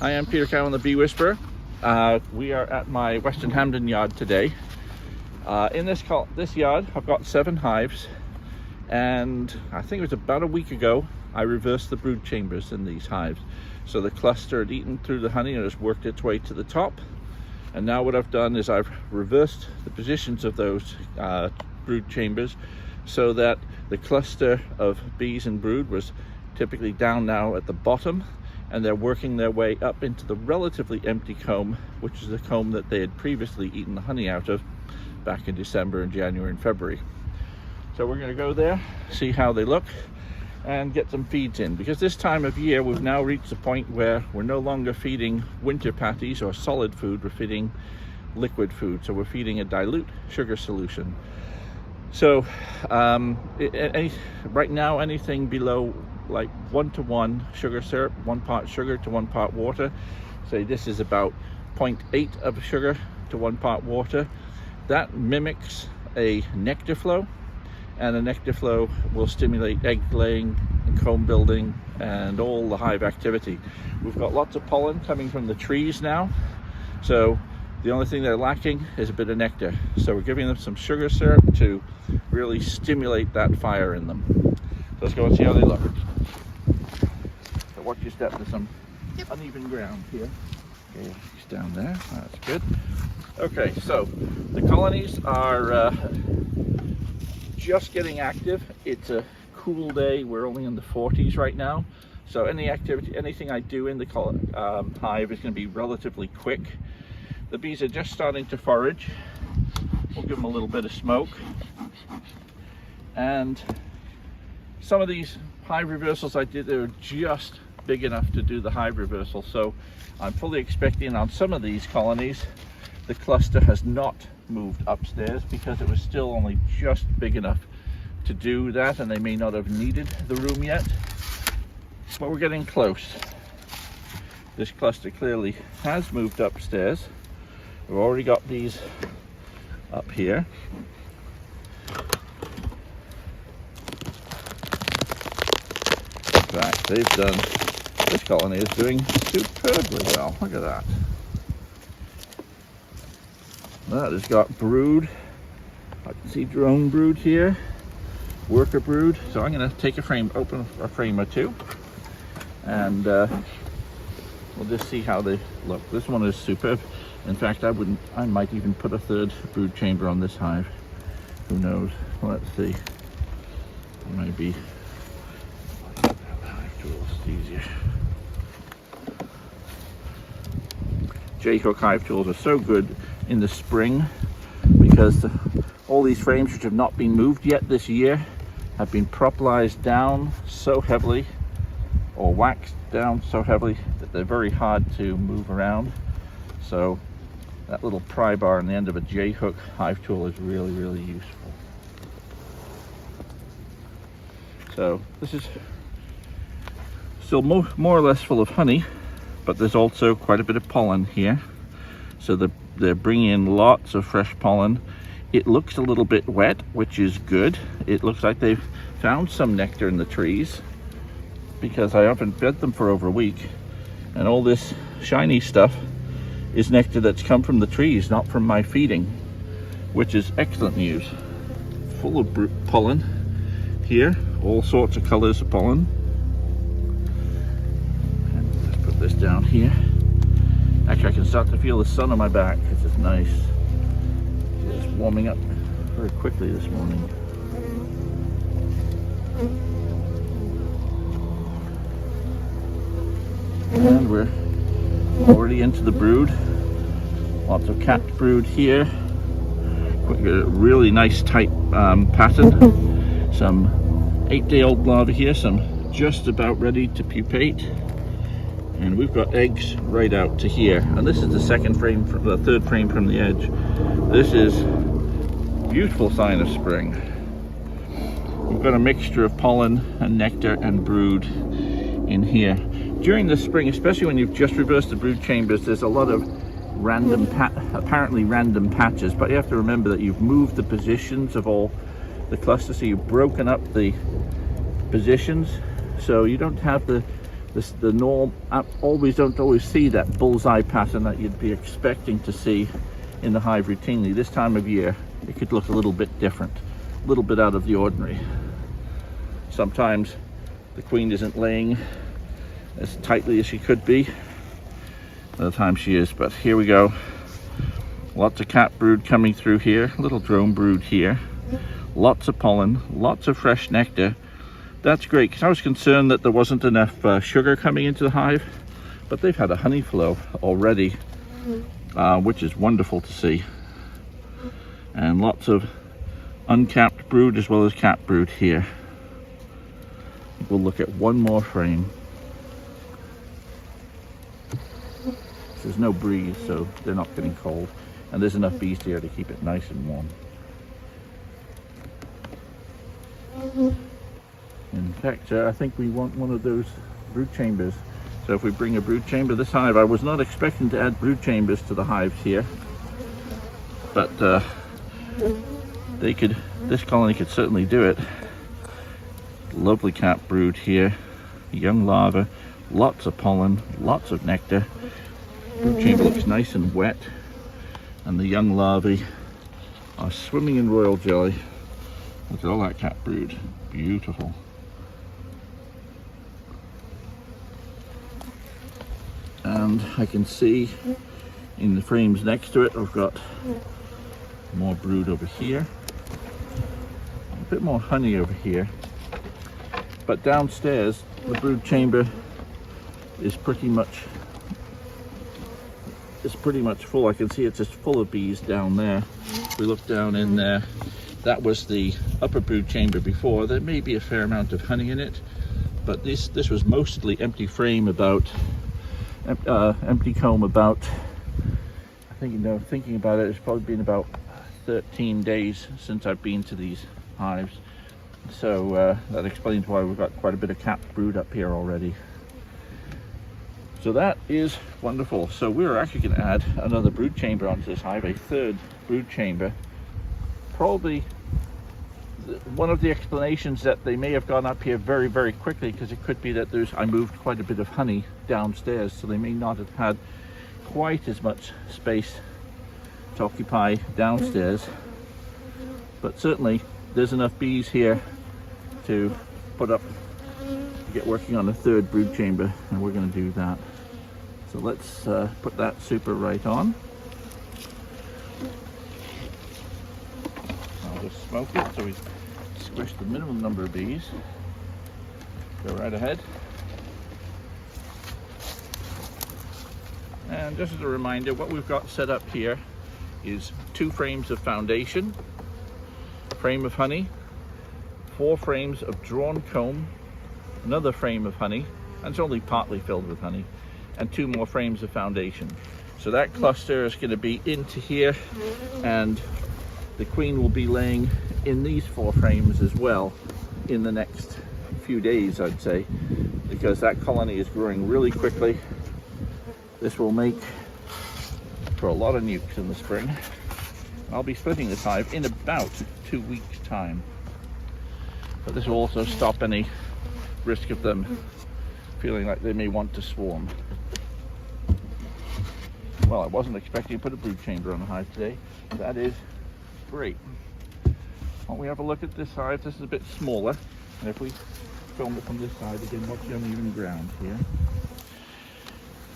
I am Peter Cowan, the Bee Whisperer. We are at my Western Hampden yard today. In this yard, I've got 7 hives, and I think it was about a week ago I reversed the brood chambers in these hives. So the cluster had eaten through the honey and has worked its way to the top. And now what I've done is I've reversed the positions of those brood chambers so that the cluster of bees and brood was typically down now at the bottom, and they're working their way up into the relatively empty comb, which is the comb that they had previously eaten the honey out of back in December and January and February. So we're going to go there, see how they look, and get some feeds in, because this time of year we've now reached the point where we're no longer feeding winter patties or solid food, we're feeding liquid food. So we're feeding a dilute sugar solution. So right now anything below like 1:1 sugar syrup, 1 part sugar to 1 part water, say this is about 0.8 of sugar to 1 part water, that mimics a nectar flow, and a nectar flow will stimulate egg laying and comb building and all the hive activity. We've got lots of pollen coming from the trees now, so the only thing they're lacking is a bit of nectar. So we're giving them some sugar syrup to really stimulate that fire in them. So let's go and see how they look. So watch your step, there's some uneven ground here. Okay, he's down there, that's good. Okay, so the colonies are just getting active. It's a cool day, we're only in the 40s right now. So anything I do in the hive is going to be relatively quick. The bees are just starting to forage. We'll give them a little bit of smoke. And some of these hive reversals I did, they were just big enough to do the hive reversal. So I'm fully expecting on some of these colonies, the cluster has not moved upstairs because it was still only just big enough to do that, and they may not have needed the room yet. But we're getting close. This cluster clearly has moved upstairs. We've already got these up here. In fact, this colony is doing superbly well. Look at that. That has got brood. I can see drone brood here, worker brood. So I'm going to take open a frame or two, and we'll just see how they look. This one is superb. In fact, I might even put a 3rd brood chamber on this hive. Who knows? Let's see. Maybe hive tools easier. J-hook hive tools are so good in the spring because all these frames which have not been moved yet this year have been propolized down so heavily, or waxed down so heavily, that they're very hard to move around. So that little pry bar on the end of a J-hook hive tool is really, really useful. So this is still more or less full of honey, but there's also quite a bit of pollen here. So they're bringing in lots of fresh pollen. It looks a little bit wet, which is good. It looks like they've found some nectar in the trees, because I haven't fed them for over a week, and all this shiny stuff is nectar that's come from the trees, not from my feeding, which is excellent news. Full of pollen here, all sorts of colors of pollen. And let's put this down here. Actually, I can start to feel the sun on my back. This is nice. It's warming up very quickly this morning. And we're already into the brood. Lots of capped brood here. We've got a really nice tight pattern. Some 8-day-old larvae here, some just about ready to pupate. And we've got eggs right out to here. And this is the 3rd frame from the edge. This is a beautiful sign of spring. We've got a mixture of pollen and nectar and brood in here. During the spring, especially when you've just reversed the brood chambers, there's a lot of apparently random patches, but you have to remember that you've moved the positions of all the clusters, so you've broken up the positions, so you don't have the the norm. I don't always see that bullseye pattern that you'd be expecting to see in the hive routinely. This time of year, it could look a little bit different, a little bit out of the ordinary. Sometimes the queen isn't laying as tightly as she could be. Other times she is, but here we go. Lots of capped brood coming through here, little drone brood here. Lots of pollen, lots of fresh nectar. That's great, because I was concerned that there wasn't enough sugar coming into the hive, but they've had a honey flow already, which is wonderful to see. And lots of uncapped brood as well as capped brood here. We'll look at one more frame. There's no breeze, so they're not getting cold. And there's enough bees here to keep it nice and warm. In fact, I think we want one of those brood chambers. So if we bring a brood chamber, this hive, I was not expecting to add brood chambers to the hives here. But this colony could certainly do it. Lovely capped brood here, young larvae, lots of pollen, lots of nectar. Brood chamber looks nice and wet, and the young larvae are swimming in royal jelly. Look at all that capped brood, beautiful. And I can see in the frames next to it, I've got more brood over here, a bit more honey over here. But downstairs, the brood chamber is pretty much full. I can see it's just full of bees down there. If we look down in there, that was the upper brood chamber before. There may be a fair amount of honey in it, but this was mostly empty frame, about empty comb about, I think, thinking about it, it's probably been about 13 days since I've been to these hives. So that explains why we've got quite a bit of capped brood up here already. So that is wonderful. So we're actually going to add another brood chamber onto this hive, a third brood chamber. Probably one of the explanations that they may have gone up here very, very quickly, because it could be that I moved quite a bit of honey downstairs, so they may not have had quite as much space to occupy downstairs. But certainly there's enough bees here to get working on a third brood chamber, and we're going to do that. So let's put that super right on. I'll just smoke it so we squish the minimum number of bees. Go right ahead. And just as a reminder, what we've got set up here is 2 frames of foundation, a frame of honey, 4 frames of drawn comb, another frame of honey, and it's only partly filled with honey, and 2 more frames of foundation. So that cluster is going to be into here, and the queen will be laying in these 4 frames as well in the next few days, I'd say, because that colony is growing really quickly. This will make for a lot of nukes in the spring. I'll be splitting this hive in about 2 weeks' time. But this will also stop any risk of them feeling like they may want to swarm. Well, I wasn't expecting to put a brood chamber on the hive today. That is great. While we have a look at this hive, this is a bit smaller. And if we film it from this side again, watch the uneven ground here.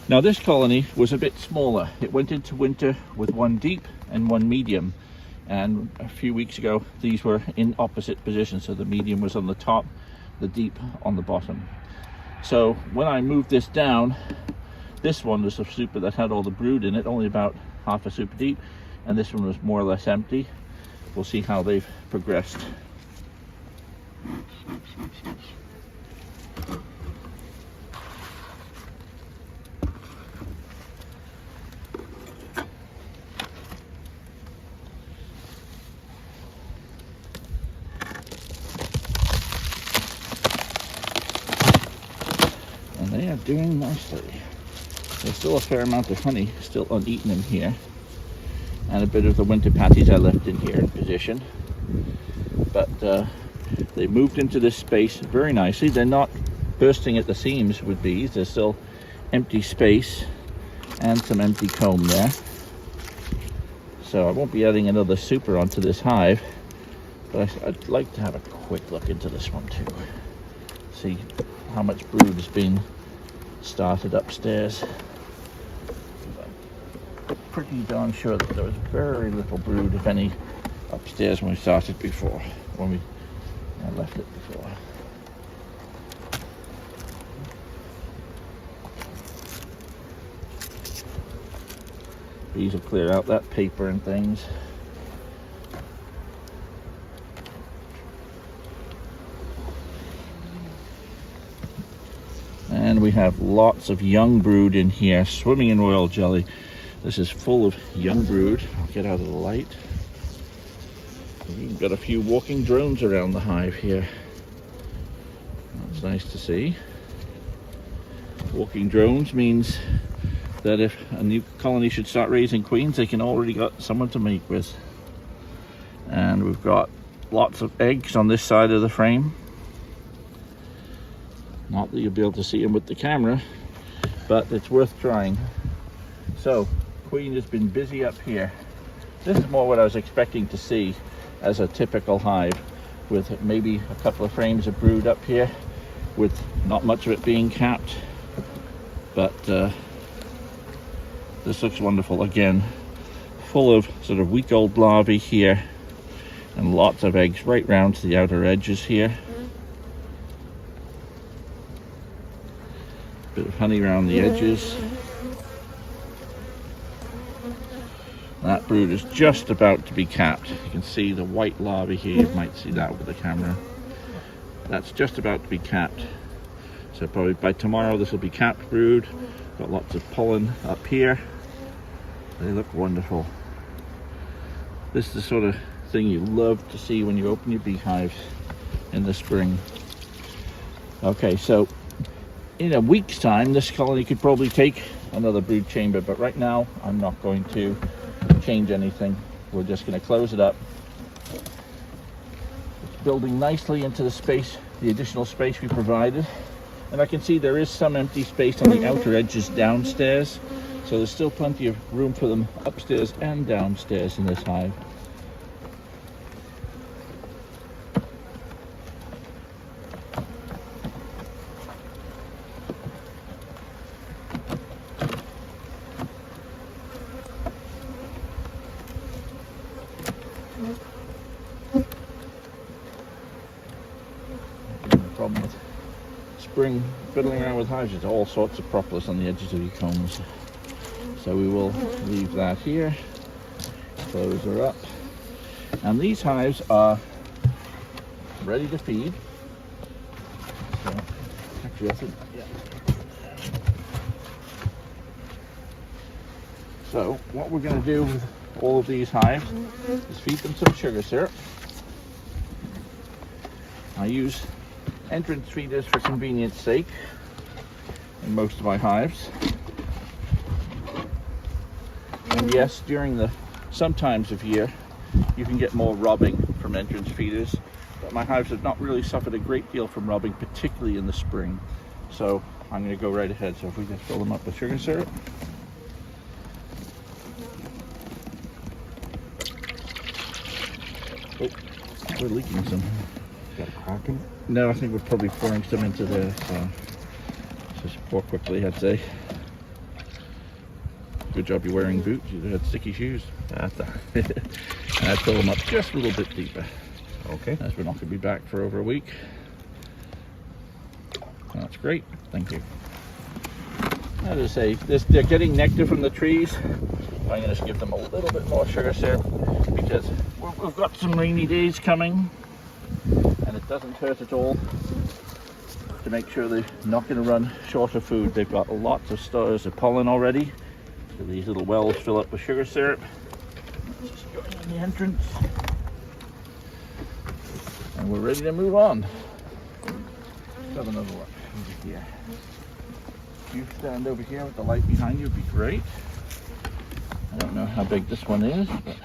Now this colony was a bit smaller. It went into winter with 1 deep and 1 medium. And a few weeks ago, these were in opposite positions. So the medium was on the top, the deep on the bottom. So when I moved this down, this one was a super that had all the brood in it, only about half a super deep. And this one was more or less empty. We'll see how they've progressed. They are doing nicely. There's still a fair amount of honey still uneaten in here, and a bit of the winter patties I left in here in position. But they moved into this space very nicely. They're not bursting at the seams with bees. There's still empty space and some empty comb there. So I won't be adding another super onto this hive, but I'd like to have a quick look into this one too. See how much brood has been started upstairs. I'm pretty darn sure that there was very little brood, if any, upstairs when we started before, when we left it before. Bees will clear out that paper and things. And we have lots of young brood in here, swimming in royal jelly. This is full of young brood. I'll get out of the light. We've got a few walking drones around the hive here. That's nice to see. Walking drones means that if a new colony should start raising queens, they can already got someone to mate with. And we've got lots of eggs on this side of the frame. Not that you'll be able to see them with the camera, but it's worth trying. So, queen has been busy up here. This is more what I was expecting to see as a typical hive, with maybe a couple of frames of brood up here, with not much of it being capped. But this looks wonderful. Again, full of sort of week-old larvae here, and lots of eggs right round to the outer edges here. Bit of honey around the edges. That brood is just about to be capped. You can see the white larvae here. You might see that with the camera. That's just about to be capped. So probably by tomorrow this will be capped brood. Got lots of pollen up here. They look wonderful. This is the sort of thing you love to see when you open your beehives in the spring. Okay, so in a week's time this colony could probably take another brood chamber, but right now I'm not going to change anything. We're just going to close it up. It's building nicely into the space, the additional space we provided, and I can see there is some empty space on the outer edges downstairs, so there's still plenty of room for them upstairs and downstairs in this hive. Problem with spring fiddling around with hives, there's all sorts of propolis on the edges of your combs. So we will leave that here, close her up. And these hives are ready to feed. So, actually, I think, yeah. So what we're going to do with all of these hives is feed them some sugar syrup. I use entrance feeders for convenience sake in most of my hives. And yes, during some times of year you can get more robbing from entrance feeders, but my hives have not really suffered a great deal from robbing, particularly in the spring. So I'm going to go right ahead. So if we just fill them up with sugar syrup. Oh, we're leaking some. Got a crack in it? No, I think we're probably pouring some into there, so just pour quickly, I'd say. Good job you're wearing boots, you had sticky shoes. That's and I'd fill them up just a little bit deeper. Okay. As we're not going to be back for over a week. That's great, thank you. As I say, they're getting nectar from the trees. I'm going to just give them a little bit more sugar syrup because we've got some rainy days coming. And it doesn't hurt at all to make sure they're not going to run short of food. They've got lots of stores of pollen already. So these little wells fill up with sugar syrup. Let's just go in the entrance. And we're ready to move on. Let's have another look over here. If you stand over here with the light behind you, would be great. I don't know how big this one is, but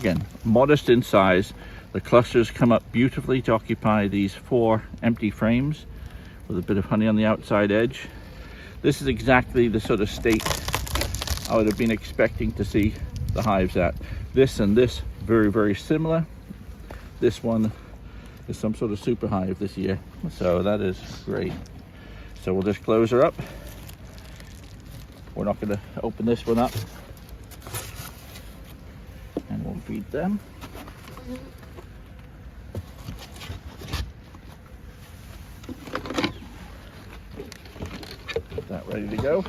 again, modest in size. The clusters come up beautifully to occupy these 4 empty frames with a bit of honey on the outside edge. This is exactly the sort of state I would have been expecting to see the hives at. This and this, very, very similar. This one is some sort of super hive this year, so that is great. So we'll just close her up. We're not going to open this one up, and we'll feed them. Get that ready to go.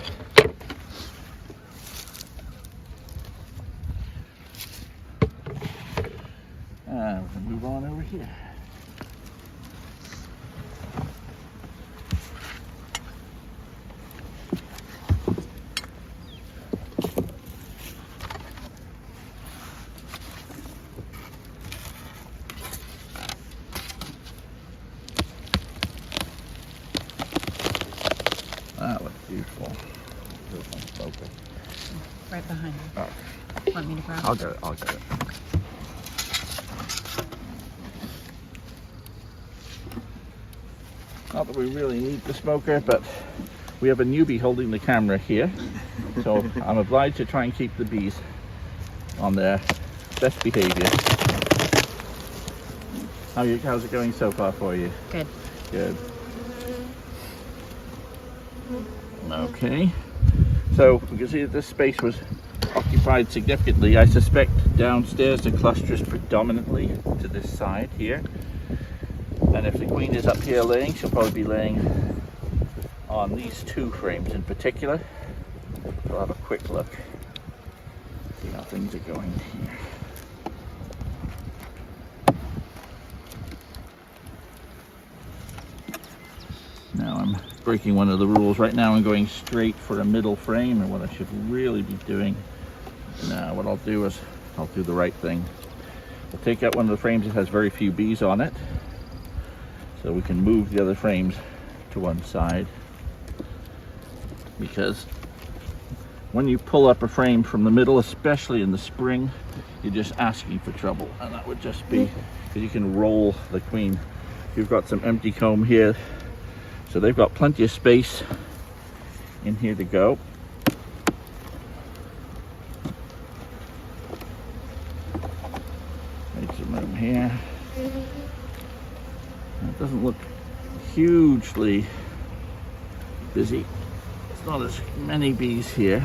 And we'll move on over here. That looks beautiful. Here's my smoker. Right behind you. Oh, Want me to grab it? I'll get it. I'll get it. Not that we really need the smoker, but we have a newbie holding the camera here, so I'm obliged to try and keep the bees on their best behavior. How's it going so far for you? Good. Good. Okay, so we can see that this space was occupied significantly. I suspect downstairs the cluster is predominantly to this side here, and if the queen is up here laying, she'll probably be laying on these 2 frames in particular. We'll have a quick look, see how things are going here. Now I'm breaking one of the rules. Right now I'm going straight for a middle frame, and what I should really be doing now, what I'll do is I'll do the right thing. I'll take out one of the frames that has very few bees on it, so we can move the other frames to one side, because when you pull up a frame from the middle, especially in the spring, you're just asking for trouble, and that would just be because you can roll the queen. You've got some empty comb here, so they've got plenty of space in here to go. Make some room here. It doesn't look hugely busy. It's not as many bees here.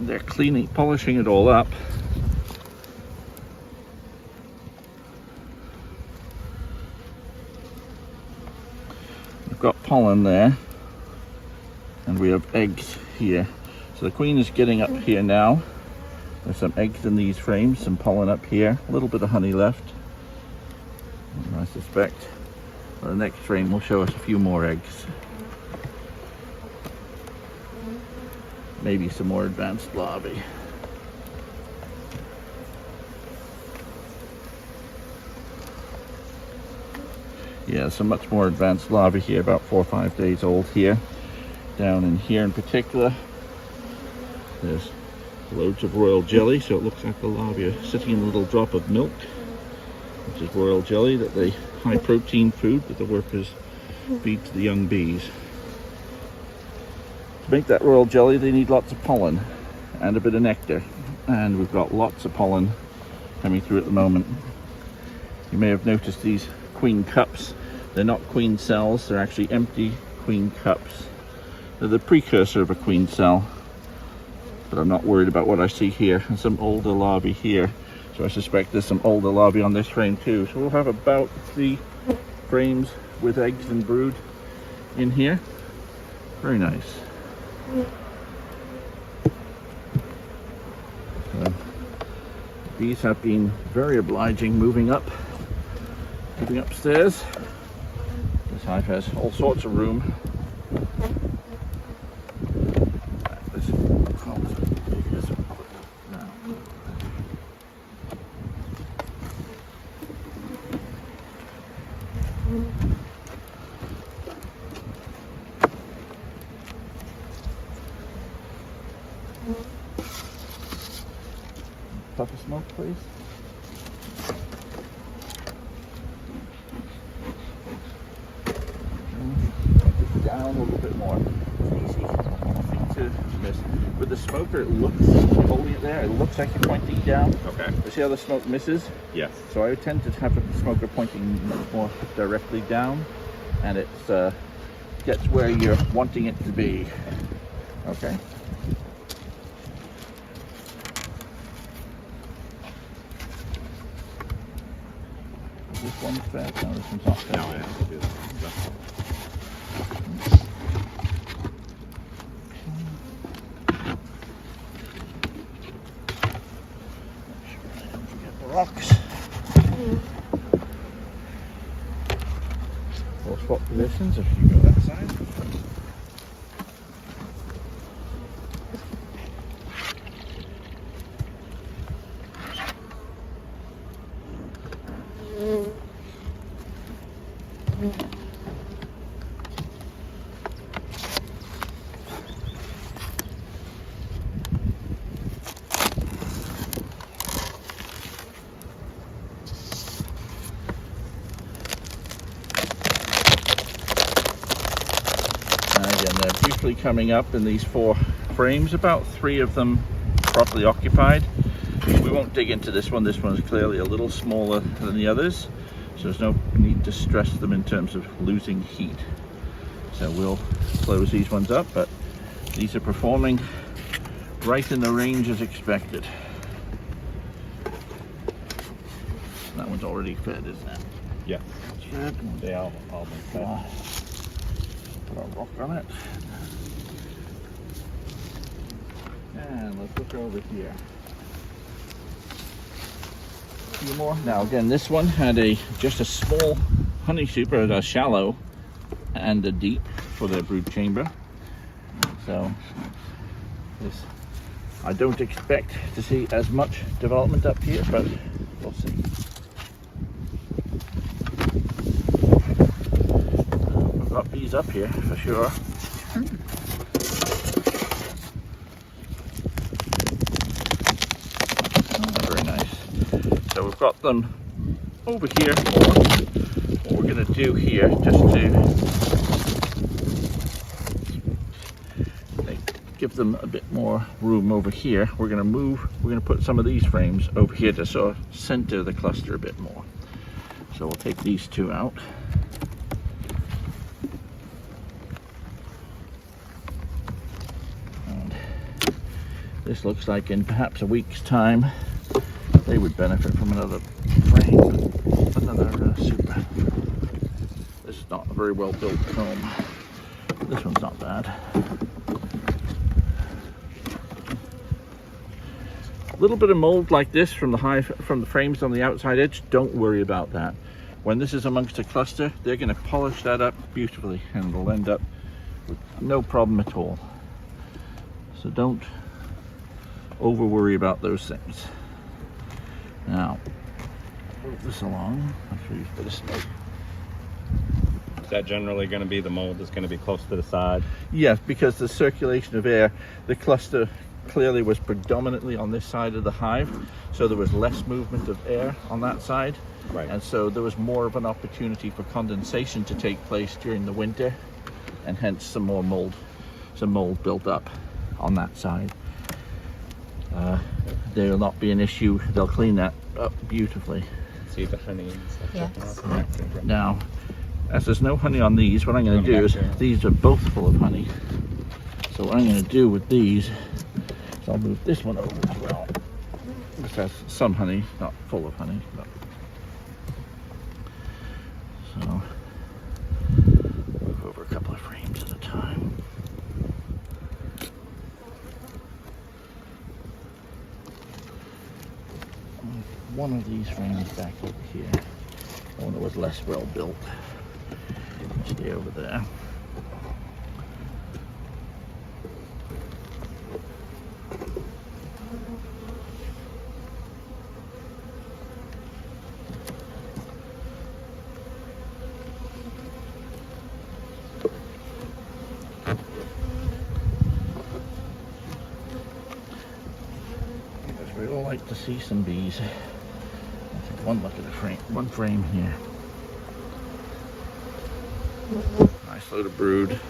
They're cleaning, polishing it all up. We've got pollen there, and we have eggs here. So the queen is getting up here now. There's some eggs in these frames, some pollen up here, a little bit of honey left. And I suspect the next frame will show us a few more eggs. Maybe some more advanced larvae. Yeah, some much more advanced larvae here, about 4 or 5 days old here. Down in here in particular, there's loads of royal jelly, so it looks like the larvae are sitting in a little drop of milk, which is royal jelly, that they high protein food that the workers feed to the young bees. To make that royal jelly, they need lots of pollen and a bit of nectar, and we've got lots of pollen coming through at the moment. You may have noticed these queen cups. They're not queen cells, they're actually empty queen cups. They're the precursor of a queen cell, but I'm not worried about what I see here. And some older larvae here, so I suspect there's some older larvae on this frame too. So we'll have about 3 frames with eggs and brood in here. Very nice. So, bees have been very obliging moving upstairs. This hive has all sorts of room. puff of smoke, please. Down a little bit more. Easy to miss. With the smoker, it looks, holding it there, it looks like you're pointing down. Okay. You see how the smoke misses? Yes. So I tend to have the smoker pointing much more directly down, and it gets where you're wanting it to be. Okay. Is this one fed? No, this one's not fed. Now I have to do that. Forget the rocks. We'll swap positions if you go that side. Again, they're beautifully coming up in these 4 frames, about 3 of them properly occupied. We won't dig into this one. This one's clearly a little smaller than the others, so there's no need to stress them in terms of losing heat. So we'll close these ones up, but these are performing right in the range as expected. That one's already fed, isn't it? Yes. It's fed. They all been fed. Put a rock on it. And let's look over here. A few more. Now again, this one had just a small honey super, a shallow and a deep for their brood chamber. So this, I don't expect to see as much development up here, but we'll see. We've got bees up here for sure. Very nice. So we've got them over here. What we're going to do here, just to give them a bit more room over here, we're going to put some of these frames over here to sort of center the cluster a bit more. So we'll take these 2 out. And this looks like in perhaps a week's time they would benefit from another frame, another super. This is not a very well built comb. This one's not bad. A little bit of mold like this from the frames on the outside edge, don't worry about that. When this is amongst a cluster, they're going to polish that up beautifully and it'll end up with no problem at all. So don't over worry about those things. Now, move this along. I'll use a bit of smoke. Is that generally going to be the mold that's going to be close to the side? Yes, because the circulation of air, the cluster clearly was predominantly on this side of the hive, so there was less movement of air on that side. Right. And so there was more of an opportunity for condensation to take place during the winter, and hence some mold built up on that side. There will not be an issue. They'll clean that up beautifully. See the honey and stuff. Yes. Now, as there's no honey on these, what I'm going to do is, these are both full of honey. So what I'm going to do with these is I'll move this one over as well. This has some honey, not full of honey, but so move over a couple of frames at a time. One of these frames back over here. One that was less well built. Stay over there. We all like to see some bees. Let's take one look at the frame, one frame here. Nice load of brood.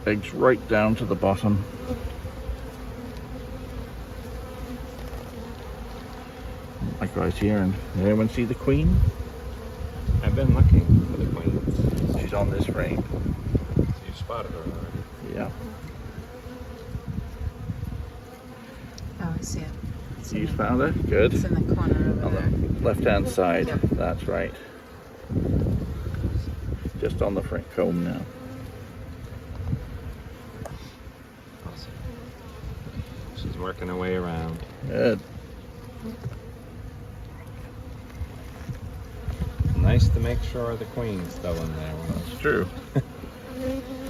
Eggs right down to the bottom. Likewise here, and anyone see the queen? I've been looking for the queen. She's on this frame. You spotted her already. Yeah. Oh, I see it. It's You in the, found her? Good. it's in the corner over On there. the left-hand side. Yep. That's right. Just on the front comb now. Awesome. She's working her way around. Good. Nice to make sure the queen's still in there. That's true.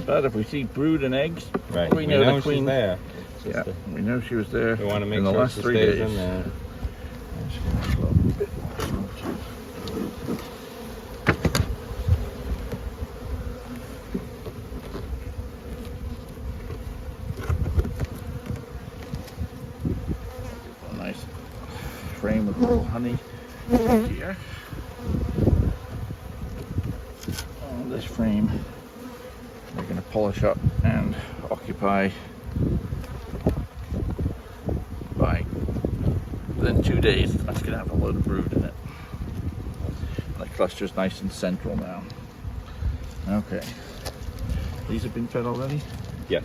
But if we see brood and eggs, Right. we know the she's queen. there. Yeah, we know she was there. We want to make in the sure last she 3 stays days. in there. A nice frame with a little honey here. On this frame, we're going to polish up and occupy by within 2 days. That's going to have a load of brood in it. The cluster's nice and central now. Okay. These have been fed already? Yes.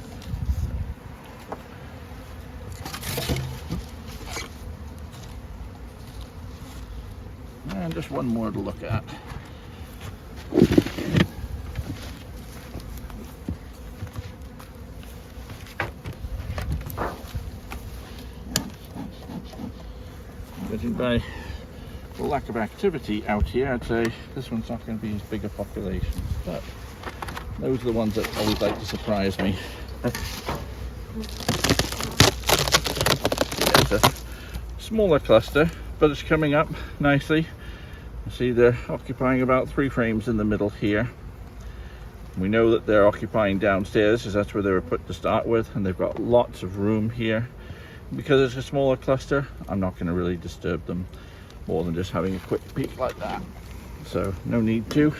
And just one more to look at. Judging by the lack of activity out here, I'd say this one's not going to be as big a population, but those are the ones that always like to surprise me. It's a smaller cluster, but it's coming up nicely. You see they're occupying about 3 frames in the middle here. We know that they're occupying downstairs because that's where they were put to start with, and they've got lots of room here. Because it's a smaller cluster, I'm not going to really disturb them more than just having a quick peek like that. So no need to.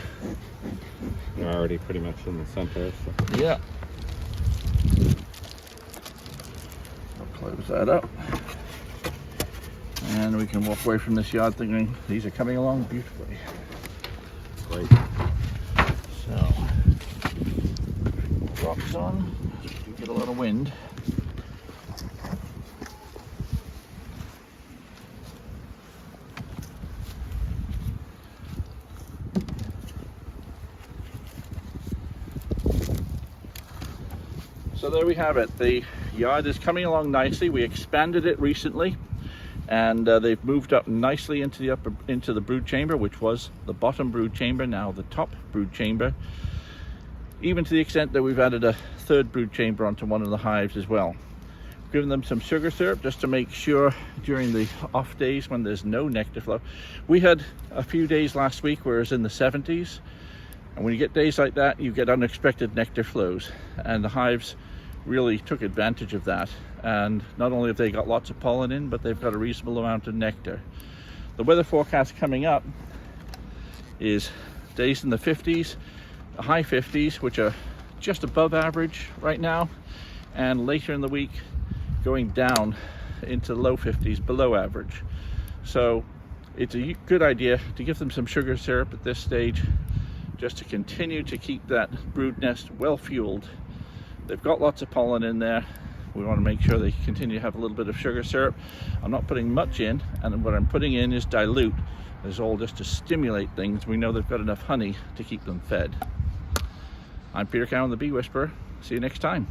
They're already pretty much in the center. So. Yeah. I'll close that up. And we can walk away from this yard thinking these are coming along beautifully. Great. So, rocks on. You get a lot of wind. So there we have it. The yard is coming along nicely. We expanded it recently, and they've moved up nicely into the brood chamber, which was the bottom brood chamber, now the top brood chamber. Even to the extent that we've added a 3rd brood chamber onto one of the hives as well. Given them some sugar syrup just to make sure during the off days when there's no nectar flow. We had a few days last week where it was in the 70s, and when you get days like that, you get unexpected nectar flows, and the hives really took advantage of that. And not only have they got lots of pollen in, but they've got a reasonable amount of nectar. The weather forecast coming up is days in the 50s, high 50s, which are just above average right now, and later in the week going down into low 50s, below average. So it's a good idea to give them some sugar syrup at this stage, just to continue to keep that brood nest well fueled. They've got lots of pollen in there. We want to make sure they continue to have a little bit of sugar syrup. I'm not putting much in, and what I'm putting in is dilute. It's all just to stimulate things. We know they've got enough honey to keep them fed. I'm Peter Cowan, the Bee Whisperer. See you next time.